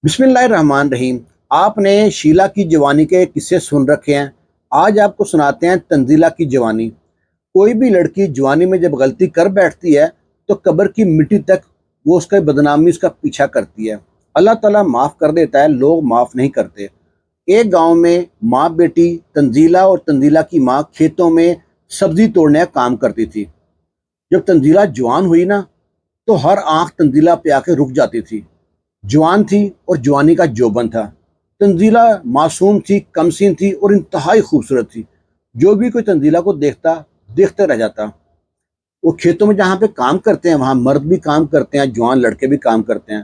बिस्मिल्लाहिर्रहमानिर्रहीम। आपने शीला की जवानी के किस्से सुन रखे हैं। आज आपको सुनाते हैं तंजीला की जवानी। कोई भी लड़की जवानी में जब गलती कर बैठती है तो कब्र की मिट्टी तक वो उसका बदनामी उसका पीछा करती है। अल्लाह ताला माफ़ कर देता है, लोग माफ़ नहीं करते। एक गांव में माँ बेटी तंजीला और तंजीला की माँ खेतों में सब्जी तोड़ने का काम करती थी। जब तंजीला जवान हुई ना, तो हर आंख तंजीला पे आके रुक जाती थी। जवान थी और जवानी का जोबन था। तंजीला मासूम थी, कमसीन थी और इंतहाई खूबसूरत थी। जो भी कोई तंजीला को देखता, देखते रह जाता। वो खेतों में जहाँ पे काम करते हैं वहाँ मर्द भी काम करते हैं, जवान लड़के भी काम करते हैं।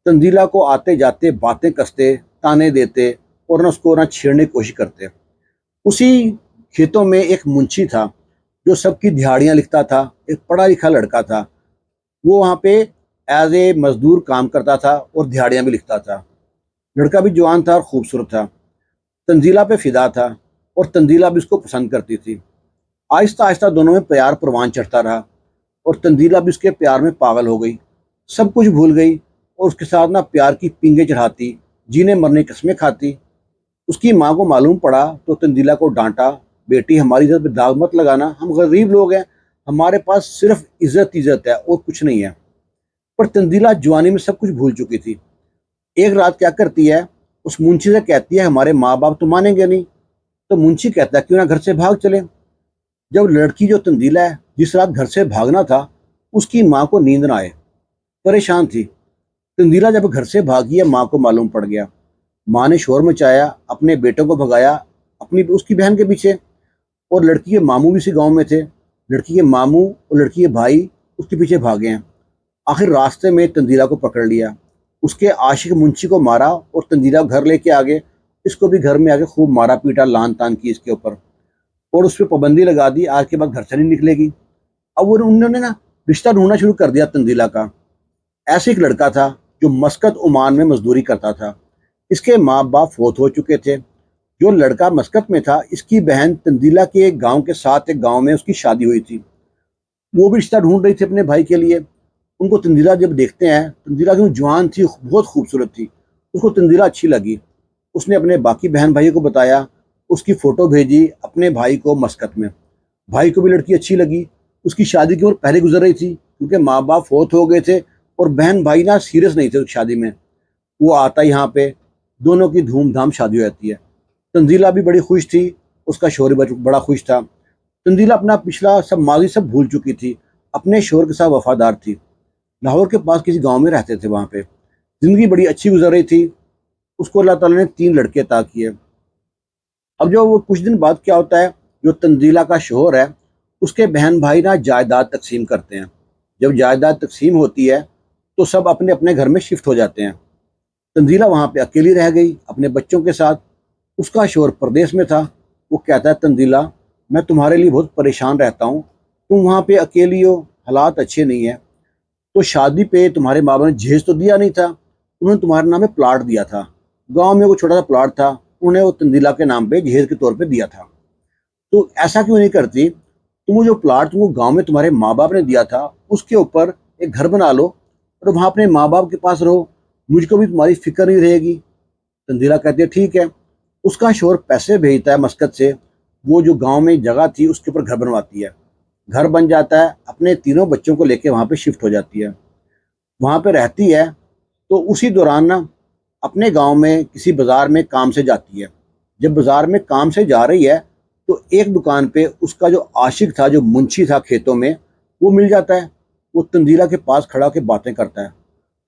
तंजीला को आते जाते बातें कसते, ताने देते और न उसको ना छेड़ने की कोशिश करते। उसी खेतों में एक मुंशी था जो सबकी दिहाड़ियाँ लिखता था। एक पढ़ा लिखा लड़का था। वो वहाँ पे एज ए मजदूर काम करता था और दिहाड़ियाँ भी लिखता था। लड़का भी जवान था और खूबसूरत था। तंजीला पे फिदा था और तंजीला भी उसको पसंद करती थी। आहिस्ता आहिस्ता दोनों में प्यार परवान चढ़ता रहा और तंजीला भी उसके प्यार में पागल हो गई। सब कुछ भूल गई और उसके साथ ना प्यार की पींगे चढ़ाती, जीने मरने की कस्में खाती। उसकी माँ को मालूम पड़ा तो तंजीला को डांटा, बेटी हमारी इज्जत पे दाग मत लगाना, हम गरीब लोग हैं, हमारे पास सिर्फ इज्जत है और कुछ नहीं है। पर तंजीला जवानी में सब कुछ भूल चुकी थी। एक रात क्या करती है, उस मुंशी से कहती है हमारे माँ बाप तो मानेंगे नहीं। तो मुंशी कहता है क्यों ना घर से भाग चले। जब लड़की जो तंजीला है, जिस रात घर से भागना था, उसकी माँ को नींद ना आए, परेशान थी। तंजीला जब घर से भागी है, माँ को मालूम पड़ गया। माँ ने शोर मचाया, अपने बेटों को भगाया अपनी उसकी बहन के पीछे। और लड़की के मामू भी इसी गांव में थे। लड़की के मामू और लड़की के भाई उसके पीछे भागे हैं। आखिर रास्ते में तंजीला को पकड़ लिया। उसके आशिक मुंशी को मारा और तंजीला घर लेके आ गए। इसको भी घर में आके खूब मारा पीटा, लान तान की इसके ऊपर। और उस पर पाबंदी लगा दी, आज के बाद घर से नहीं निकलेगी। अब वो उन्होंने ना रिश्ता ढूंढना शुरू कर दिया तंजीला का। ऐसे एक लड़का था जो मस्कत ओमान में मजदूरी करता था। इसके माँ बाप फौत हो चुके थे। जो लड़का मस्कत में था, इसकी बहन तंजीला के एक गांव के साथ एक गांव में उसकी शादी हुई थी। वो भी रिश्ता ढूंढ रही थी अपने भाई के लिए। उनको तंजीला जब देखते हैं, तंजीला क्यों जवान थी, बहुत खूबसूरत थी, उसको तंजीला अच्छी लगी। उसने अपने बाकी बहन भाइयों को बताया, उसकी फ़ोटो भेजी अपने भाई को मस्कत में। भाई को भी लड़की अच्छी लगी। उसकी शादी की उम्र पहले गुजर रही थी क्योंकि माँ बाप फौत हो गए थे और बहन भाई ना सीरियस नहीं थे उस शादी में। वो आता यहाँ पे, दोनों की धूमधाम शादी हो जाती है। तंजीला भी बड़ी खुश थी, उसका शौहर बड़ा खुश था। तंजीला अपना पिछला सब माजी सब भूल चुकी थी, अपने शौहर के साथ वफादार थी। लाहौर के पास किसी गांव में रहते थे। वहाँ पे ज़िंदगी बड़ी अच्छी गुजर रही थी। उसको अल्लाह ताला ने 3 लड़के अता किए। अब जो वो कुछ दिन बाद क्या होता है, जो तंजीला का शौहर है, उसके बहन भाई ना जायदाद तकसीम करते हैं। जब जायदाद तकसीम होती है तो सब अपने अपने घर में शिफ्ट हो जाते हैं। तंजीला वहाँ पे अकेली रह गई अपने बच्चों के साथ। उसका शौहर प्रदेश में था। वो कहता है तंजीला, मैं तुम्हारे लिए बहुत परेशान रहता हूँ, तुम वहाँ पे अकेली हो, हालात अच्छे नहीं है। तो शादी पे तुम्हारे माँ बाप ने जहेज तो दिया नहीं था, उन्होंने तुम्हारे नाम पे प्लाट दिया था। गांव में वो छोटा सा प्लाट था, उन्हें वो तंजीला के नाम पे जहेज के तौर पे दिया था। तो ऐसा क्यों नहीं करती, तुम वो जो प्लाट तुमको गांव में तुम्हारे माँ बाप ने दिया था, उसके ऊपर एक घर बना लो और वहाँ अपने माँ बाप के पास रहो, मुझको भी तुम्हारी फिक्र नहीं रहेगी। तंजीला कहती है ठीक है। उसका शौहर पैसे भेजता है मस्कत से। वो जो गांव में जगह थी उसके ऊपर घर बनवाती है। घर बन जाता है, अपने तीनों बच्चों को लेके वहाँ पे शिफ्ट हो जाती है। वहाँ पे रहती है। तो उसी दौरान ना अपने गांव में किसी बाजार में काम से जाती है। जब बाजार में काम से जा रही है तो एक दुकान पे उसका जो आशिक था, जो मुंशी था खेतों में, वो मिल जाता है। वो तंजीला के पास खड़ा होकर बातें करता है।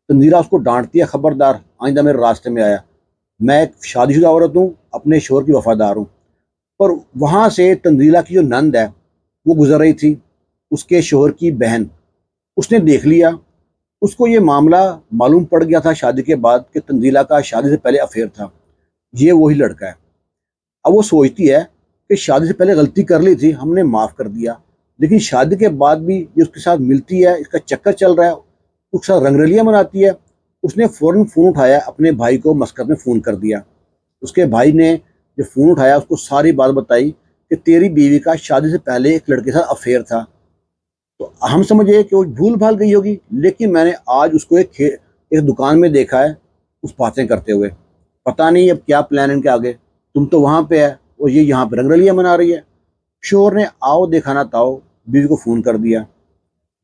तंजीला उसको डांटती है, खबरदार आइंदा मेरे रास्ते में आया, मैं एक शादीशुदा औरत हूँ, अपने शौहर की वफादार हूँ। पर वहाँ से तंजीला की जो नंद है वो गुजर रही थी, उसके शौहर की बहन। उसने देख लिया। उसको ये मामला मालूम पड़ गया था शादी के बाद कि तंजीला का शादी से पहले अफेयर था। ये वही लड़का है। अब वो सोचती है कि शादी से पहले गलती कर ली थी, हमने माफ़ कर दिया, लेकिन शादी के बाद भी ये उसके साथ मिलती है, इसका चक्कर चल रहा है, उसके साथ रंगरलियाँ मनाती है। उसने फ़ौरन फ़ोन उठाया, अपने भाई को मस्कत में फ़ोन कर दिया। उसके भाई ने जब फ़ोन उठाया, उसको सारी बात बताई कि तेरी बीवी का शादी से पहले एक लड़के के साथ अफेयर था। तो हम समझे कि वो भूल भाल गई होगी, लेकिन मैंने आज उसको एक दुकान में देखा है। उस बातें करते हुए। पता नहीं अब क्या प्लान है इनके आगे, तुम तो वहाँ पे है और ये यहाँ पे रंगरलियाँ मना रही है। शोहर ने आओ देखा ना ताओ बीवी को फ़ोन कर दिया।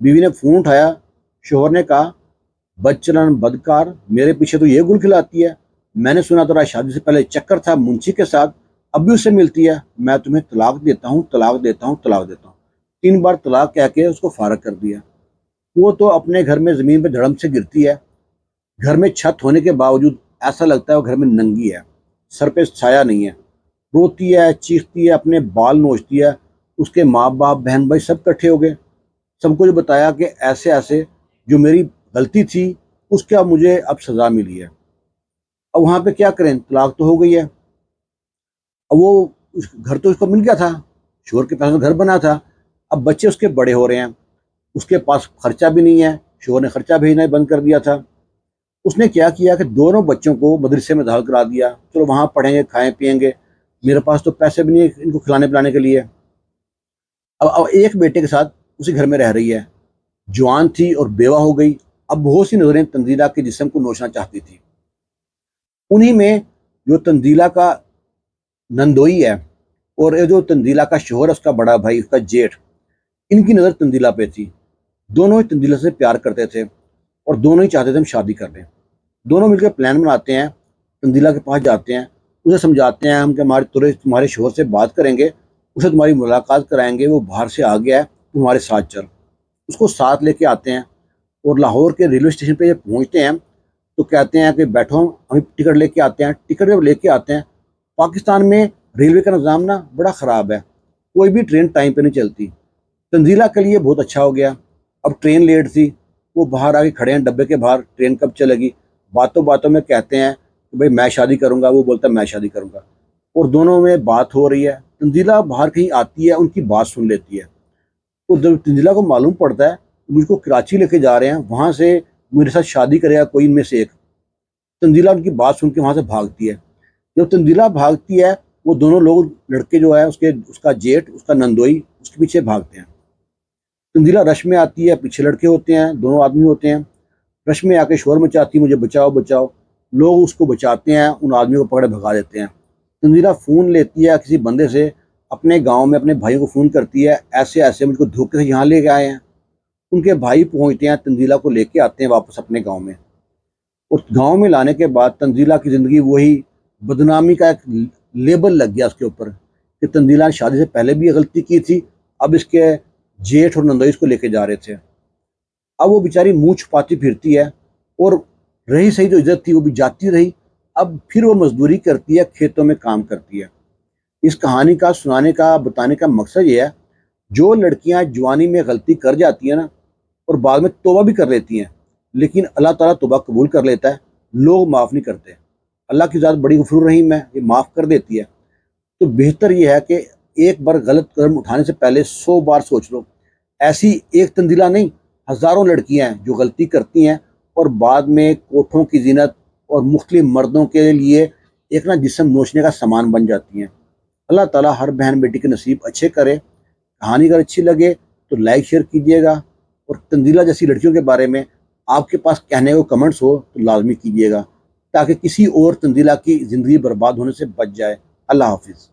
बीवी ने फ़ोन उठाया, शोहर ने कहा, बदचलन बदकार, मेरे पीछे तो ये गुल खिलाती है। मैंने सुना तो शादी से पहले चक्कर था मुंशी के साथ, अब भी उससे मिलती है। मैं तुम्हें तलाक देता हूँ, तलाक देता हूँ, तलाक देता हूँ। 3 बार तलाक कह के उसको फारग कर दिया। वो तो अपने घर में ज़मीन पे धड़म से गिरती है। घर में छत होने के बावजूद ऐसा लगता है वो घर में नंगी है, सर पे छाया नहीं है। रोती है, चीखती है, अपने बाल नोचती है। उसके माँ बाप बहन भाई सब इकट्ठे हो गए, सबको जो बताया कि ऐसे ऐसे जो मेरी गलती थी उसका मुझे अब सज़ा मिली है। अब वहाँ पे क्या करें, तलाक तो हो गई है। अब वो घर तो उसको मिल गया था, शोहर के पास घर बना था। अब बच्चे उसके बड़े हो रहे हैं, उसके पास खर्चा भी नहीं है, शोहर ने खर्चा भेजना ही बंद कर दिया था। उसने क्या किया कि दोनों बच्चों को मदरसे में दाखिल करा दिया, चलो वहाँ पढ़ेंगे खाएं पिएंगे, मेरे पास तो पैसे भी नहीं है इनको खिलाने पिलाने के लिए। अब एक बेटे के साथ उसी घर में रह रही है, जवान थी और बेवा हो गई। अब बहुत सी नज़रें तंजीला के जिस्म को नोचना चाहती थी। उन्हीं में जो तंजीला का नंदोई है और ये जो तंजीला का शोहर है उसका बड़ा भाई, उसका जेठ, इनकी नज़र तंजीला पे थी। दोनों ही तंजीला से प्यार करते थे और दोनों ही चाहते थे हम शादी कर लें। दोनों मिलकर प्लान बनाते हैं, तंजीला के पास जाते हैं, उसे समझाते हैं हम कि तुम्हारे शोहर से बात करेंगे, उसे तुम्हारी मुलाकात कराएंगे, वो बाहर से आ गया है, तुम्हारे साथ चल। उसको साथ लेके आते हैं और लाहौर के रेलवे स्टेशन पे जब पहुंचते हैं तो कहते हैं कि बैठो, हम टिकट लेके आते हैं। टिकट जब लेके आते हैं, पाकिस्तान में रेलवे का निज़ाम ना बड़ा ख़राब है, कोई भी ट्रेन टाइम पे नहीं चलती। तंजीला के लिए बहुत अच्छा हो गया, अब ट्रेन लेट थी, वो बाहर आके खड़े हैं डब्बे के बाहर, ट्रेन कब चलेगी। बातों बातों में कहते हैं कि भाई मैं शादी करूँगा, वो बोलता है मैं शादी करूँगा, और दोनों में बात हो रही है। तंजीला बाहर कहीं आती है, उनकी बात सुन लेती है। तो जब तंजीला को मालूम पड़ता है मुझको कराची लेके जा रहे हैं, वहाँ से मेरे साथ शादी करेगा कोई इनमें से एक, तंजीला उनकी बात सुन के वहाँ से भागती है। जब तंजीला भागती है, वो दोनों लोग लड़के जो है उसका जेठ, उसका नंदोई, उसके पीछे भागते हैं। तंजीला रश में आती है, पीछे लड़के होते हैं, दोनों आदमी होते हैं। रश में आके शोर मचाती है, मुझे बचाओ बचाओ। लोग उसको बचाते हैं, उन आदमियों को पकड़े भगा देते हैं। तंजीला फ़ोन लेती है किसी बंदे से, अपने गांव में अपने भाइयों को फ़ोन करती है, ऐसे ऐसे मुझको धोखे से यहाँ लेके आए हैं। उनके भाई पहुँचते हैं, तंजीला को लेके आते हैं वापस अपने गाँव में। और गाँव में लाने के बाद तंजीला की ज़िंदगी वही बदनामी का एक लेबल लग गया उसके ऊपर कि तंजीला ने शादी से पहले भी ये गलती की थी, अब इसके जेठ और नंदोई इसको लेके जा रहे थे। अब वो बेचारी मुंह छुपाती फिरती है और रही सही जो इज्जत थी वो भी जाती रही। अब फिर वो मजदूरी करती है, खेतों में काम करती है। इस कहानी का सुनाने का बताने का मकसद ये है, जो लड़कियां जवानी में गलती कर जाती हैं ना और बाद में तौबा भी कर लेती हैं, लेकिन अल्लाह ताला तौबा कबूल कर लेता है, लोग माफ़ नहीं करते। अल्लाह की ज़ात बड़ी गफूर रहीम है, ये माफ़ कर देती है। तो बेहतर ये है कि एक बार गलत कदम उठाने से पहले 100 बार सोच लो। ऐसी एक तंजीला नहीं, हज़ारों लड़कियां हैं जो गलती करती हैं और बाद में कोठों की जीनत और मुख्तलिफ मर्दों के लिए एक ना जिस्म नोचने का सामान बन जाती हैं। अल्लाह ताला हर बहन बेटी के नसीब अच्छे करे। कहानी अगर अच्छी लगे तो लाइक शेयर कीजिएगा, और तंजीला जैसी लड़कियों के बारे में आपके पास कहने को कमेंट्स हो तो लाजमी कीजिएगा, ताकि किसी और तंजीला की ज़िंदगी बर्बाद होने से बच जाए। अल्लाह हाफिज़।